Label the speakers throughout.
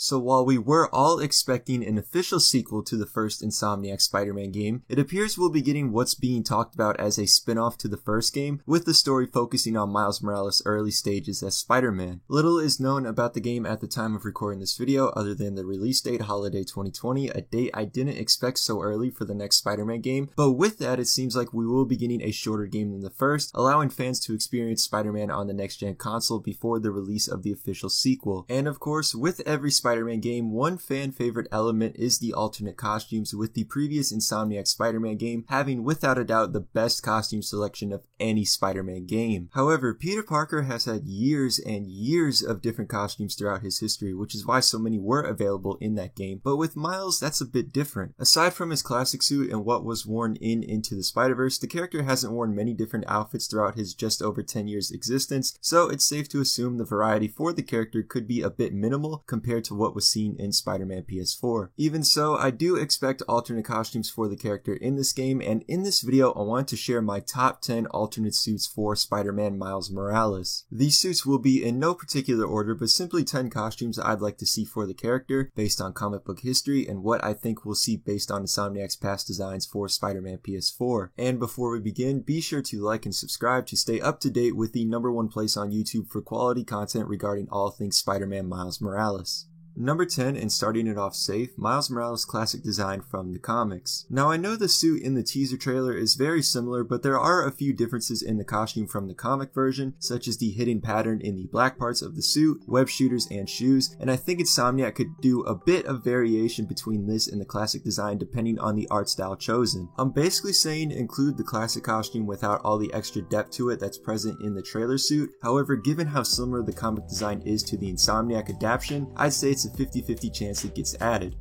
Speaker 1: So while we were all expecting an official sequel to the first Insomniac Spider-Man game, it appears we'll be getting what's being talked about as a spin-off to the first game, with the story focusing on Miles Morales' early stages as Spider-Man. Little is known about the game at the time of recording this video other than the release date, holiday 2020, a date I didn't expect so early for the next Spider-Man game, but with that it seems like we will be getting a shorter game than the first, allowing fans to experience Spider-Man on the next-gen console before the release of the official sequel. And of course, with every Spider-Man game, one fan favorite element is the alternate costumes, with the previous Insomniac Spider-Man game having without a doubt the best costume selection of any Spider-Man game. However, Peter Parker has had years and years of different costumes throughout his history, which is why so many were available in that game, but with Miles that's a bit different. Aside from his classic suit and what was worn in Into the Spider-Verse, the character hasn't worn many different outfits throughout his just over 10 years existence, so it's safe to assume the variety for the character could be a bit minimal compared to what was seen in Spider-Man PS4. Even so, I do expect alternate costumes for the character in this game, and in this video I want to share my top 10 alternate suits for Spider-Man Miles Morales. These suits will be in no particular order, but simply 10 costumes I'd like to see for the character based on comic book history and what I think we'll see based on Insomniac's past designs for Spider-Man PS4. And before we begin, be sure to like and subscribe to stay up to date with the #1 place on YouTube for quality content regarding all things Spider-Man Miles Morales. Number 10, and starting it off safe, Miles Morales' classic design from the comics. Now I know the suit in the teaser trailer is very similar, but there are a few differences in the costume from the comic version, such as the hidden pattern in the black parts of the suit, web shooters, and shoes, and I think Insomniac could do a bit of variation between this and the classic design depending on the art style chosen. I'm basically saying include the classic costume without all the extra depth to it that's present in the trailer suit. However, given how similar the comic design is to the Insomniac adaptation, I'd say it's a 50-50 chance it gets added.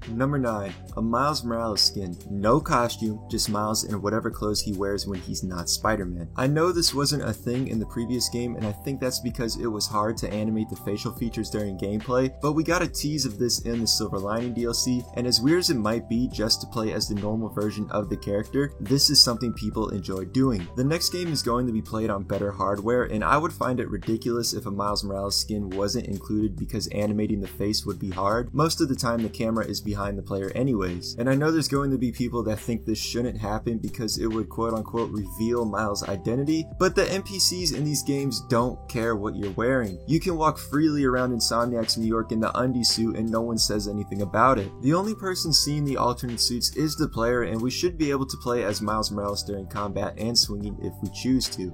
Speaker 1: Number 9, a Miles Morales skin. No costume, just Miles in whatever clothes he wears when he's not Spider-Man. I know this wasn't a thing in the previous game, and I think that's because it was hard to animate the facial features during gameplay, but we got a tease of this in the Silver Lining DLC, and as weird as it might be just to play as the normal version of the character, this is something people enjoy doing. The next game is going to be played on better hardware, and I would find it ridiculous if a Miles Morales skin wasn't included because animating the face would be hard. Most of the time the camera is behind the player anyways, and I know there's going to be people that think this shouldn't happen because it would quote-unquote reveal Miles' identity, but the NPCs in these games don't care what you're wearing. You can walk freely around Insomniac's New York in the undie suit and no one says anything about it. The only person seeing the alternate suits is the player, and we should be able to play as Miles Morales during combat and swinging if we choose to.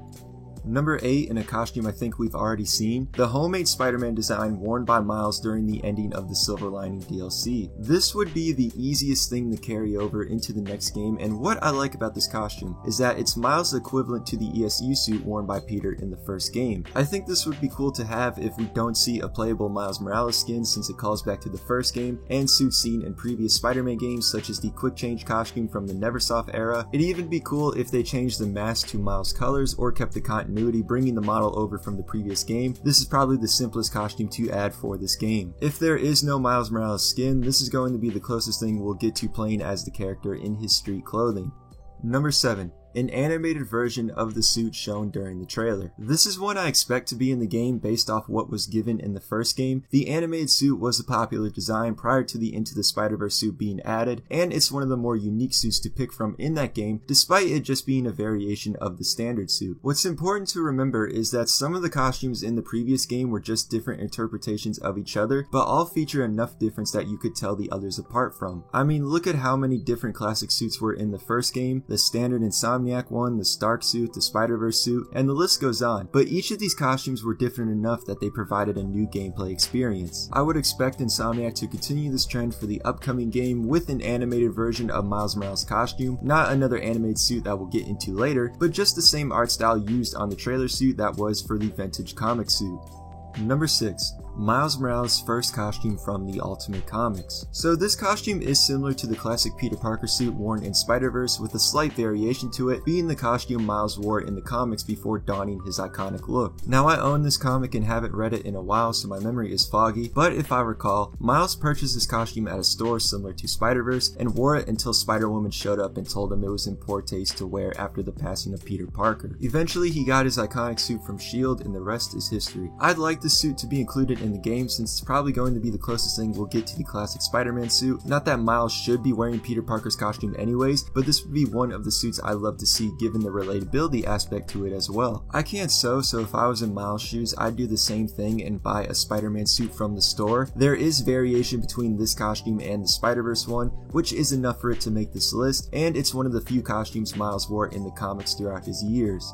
Speaker 1: Number 8, in a costume I think we've already seen, the homemade Spider-Man design worn by Miles during the ending of the Silver Lining DLC. This would be the easiest thing to carry over into the next game, and what I like about this costume is that it's Miles' equivalent to the ESU suit worn by Peter in the first game. I think this would be cool to have if we don't see a playable Miles Morales skin, since it calls back to the first game, and suits seen in previous Spider-Man games such as the quick change costume from the Neversoft era. It'd even be cool if they changed the mask to Miles' colors or kept the continuity, bringing the model over from the previous game. This is probably the simplest costume to add for this game. If there is no Miles Morales skin, this is going to be the closest thing we'll get to playing as the character in his street clothing. Number 7. An animated version of the suit shown during the trailer. This is one I expect to be in the game based off what was given in the first game. The animated suit was a popular design prior to the Into the Spider-Verse suit being added, and it's one of the more unique suits to pick from in that game, despite it just being a variation of the standard suit. What's important to remember is that some of the costumes in the previous game were just different interpretations of each other, but all feature enough difference that you could tell the others apart from. I mean, look at how many different classic suits were in the first game, the standard Insomniac one, the Stark suit, the Spider-Verse suit, and the list goes on, but each of these costumes were different enough that they provided a new gameplay experience. I would expect Insomniac to continue this trend for the upcoming game with an animated version of Miles Morales' costume, not another animated suit that we'll get into later, but just the same art style used on the trailer suit that was for the vintage comic suit. Number 6. Miles Morales' first costume from the Ultimate Comics. So this costume is similar to the classic Peter Parker suit worn in Spider-Verse, with a slight variation to it being the costume Miles wore in the comics before donning his iconic look. Now I own this comic and haven't read it in a while, so my memory is foggy, but if I recall, Miles purchased this costume at a store similar to Spider-Verse and wore it until Spider-Woman showed up and told him it was in poor taste to wear after the passing of Peter Parker. Eventually he got his iconic suit from S.H.I.E.L.D. and the rest is history. I'd like this suit to be included in the game since it's probably going to be the closest thing we'll get to the classic Spider-Man suit. Not that Miles should be wearing Peter Parker's costume anyways, but this would be one of the suits I love to see given the relatability aspect to it as well. I can't sew, so if I was in Miles' shoes, I'd do the same thing and buy a Spider-Man suit from the store. There is variation between this costume and the Spider-Verse one, which is enough for it to make this list, and it's one of the few costumes Miles wore in the comics throughout his years.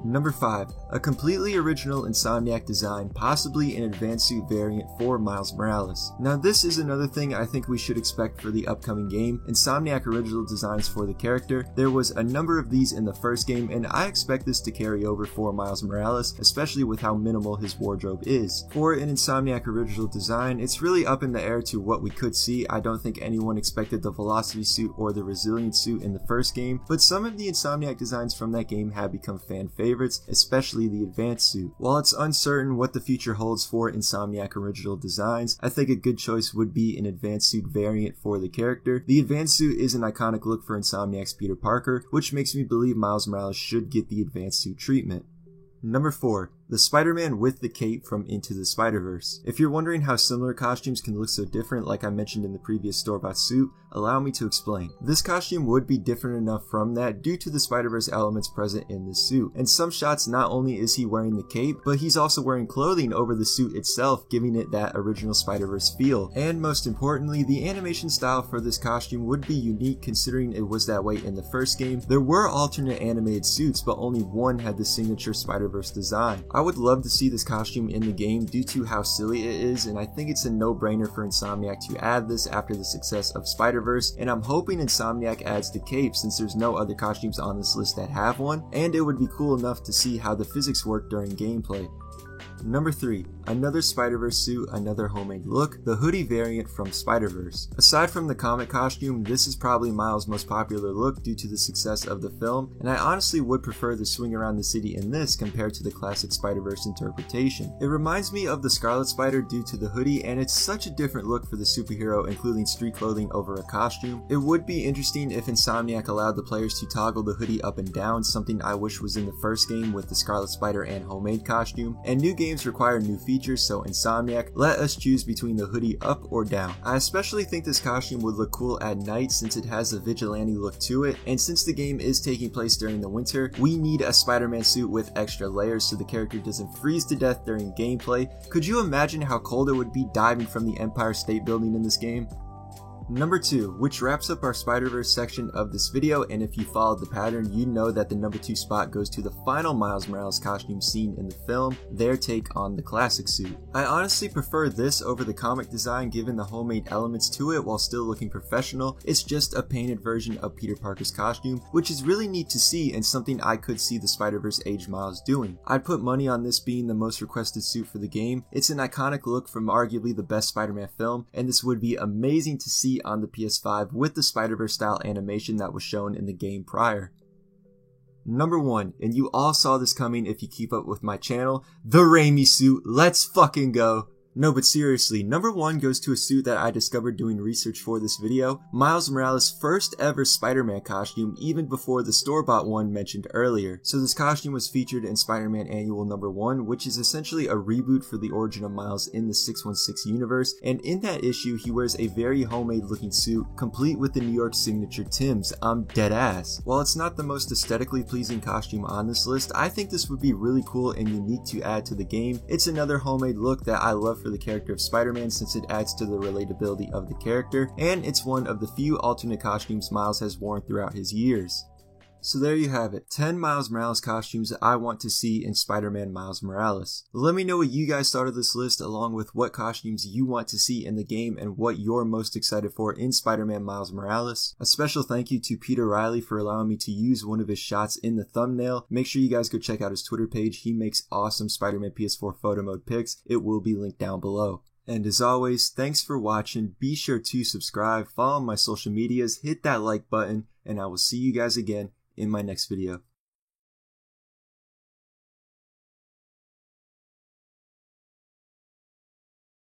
Speaker 1: Number 5. A completely original Insomniac design, possibly an advanced suit variant for Miles Morales. Now this is another thing I think we should expect for the upcoming game, Insomniac original designs for the character. There was a number of these in the first game, and I expect this to carry over for Miles Morales, especially with how minimal his wardrobe is. For an Insomniac original design, it's really up in the air to what we could see. I don't think anyone expected the Velocity suit or the Resilient suit in the first game, but some of the Insomniac designs from that game have become fan favorites, especially the advanced suit. While it's uncertain what the future holds for Insomniac original designs, I think a good choice would be an advanced suit variant for the character. The advanced suit is an iconic look for Insomniac's Peter Parker, which makes me believe Miles Morales should get the advanced suit treatment. Number 4. The Spider-Man with the cape from Into the Spider-Verse. If you're wondering how similar costumes can look so different like I mentioned in the previous store-bought suit, allow me to explain. This costume would be different enough from that due to the Spider-Verse elements present in the suit. In some shots, not only is he wearing the cape, but he's also wearing clothing over the suit itself, giving it that original Spider-Verse feel. And most importantly, the animation style for this costume would be unique considering it was that way in the first game. There were alternate animated suits, but only one had the signature Spider-Verse design. I would love to see this costume in the game due to how silly it is, and I think it's a no-brainer for Insomniac to add this after the success of Spider-Verse, and I'm hoping Insomniac adds the cape since there's no other costumes on this list that have one, and it would be cool enough to see how the physics work during gameplay. Number 3. Another Spider-Verse suit, another homemade look, the hoodie variant from Spider-Verse. Aside from the comic costume, this is probably Miles' most popular look due to the success of the film, and I honestly would prefer the swing around the city in this compared to the classic Spider-Verse interpretation. It reminds me of the Scarlet Spider due to the hoodie, and it's such a different look for the superhero, including street clothing over a costume. It would be interesting if Insomniac allowed the players to toggle the hoodie up and down, something I wish was in the first game with the Scarlet Spider and homemade costume, and new games require new features, so Insomniac, let us choose between the hoodie up or down. I especially think this costume would look cool at night since it has a vigilante look to it, and since the game is taking place during the winter, we need a Spider-Man suit with extra layers so the character doesn't freeze to death during gameplay. Could you imagine how cold it would be diving from the Empire State Building in this game? Number 2, which wraps up our Spider-Verse section of this video, and if you followed the pattern, you know that the number 2 spot goes to the final Miles Morales costume seen in the film, their take on the classic suit. I honestly prefer this over the comic design given the homemade elements to it while still looking professional. It's just a painted version of Peter Parker's costume, which is really neat to see and something I could see the Spider-Verse age Miles doing. I'd put money on this being the most requested suit for the game. It's an iconic look from arguably the best Spider-Man film, and this would be amazing to see on the PS5 with the Spider-Verse style animation that was shown in the game prior. Number 1, and you all saw this coming if you keep up with my channel, the Raimi suit. Let's fucking go! No, but seriously, number 1 goes to a suit that I discovered doing research for this video, Miles Morales' first ever Spider-Man costume, even before the store-bought one mentioned earlier. So this costume was featured in Spider-Man Annual number 1, which is essentially a reboot for the origin of Miles in the 616 universe, and in that issue he wears a very homemade looking suit, complete with the New York signature Timbs. I'm dead ass. While it's not the most aesthetically pleasing costume on this list, I think this would be really cool and unique to add to the game. It's another homemade look that I love for the character of Spider-Man since it adds to the relatability of the character, and it's one of the few alternate costumes Miles has worn throughout his years. So there you have it, 10 Miles Morales costumes that I want to see in Spider-Man Miles Morales. Let me know what you guys thought of this list along with what costumes you want to see in the game and what you're most excited for in Spider-Man Miles Morales. A special thank you to Peter Riley for allowing me to use one of his shots in the thumbnail. Make sure you guys go check out his Twitter page, he makes awesome Spider-Man PS4 photo mode pics, it will be linked down below. And as always, thanks for watching, be sure to subscribe, follow my social medias, hit that like button, and I will see you guys again in my next video.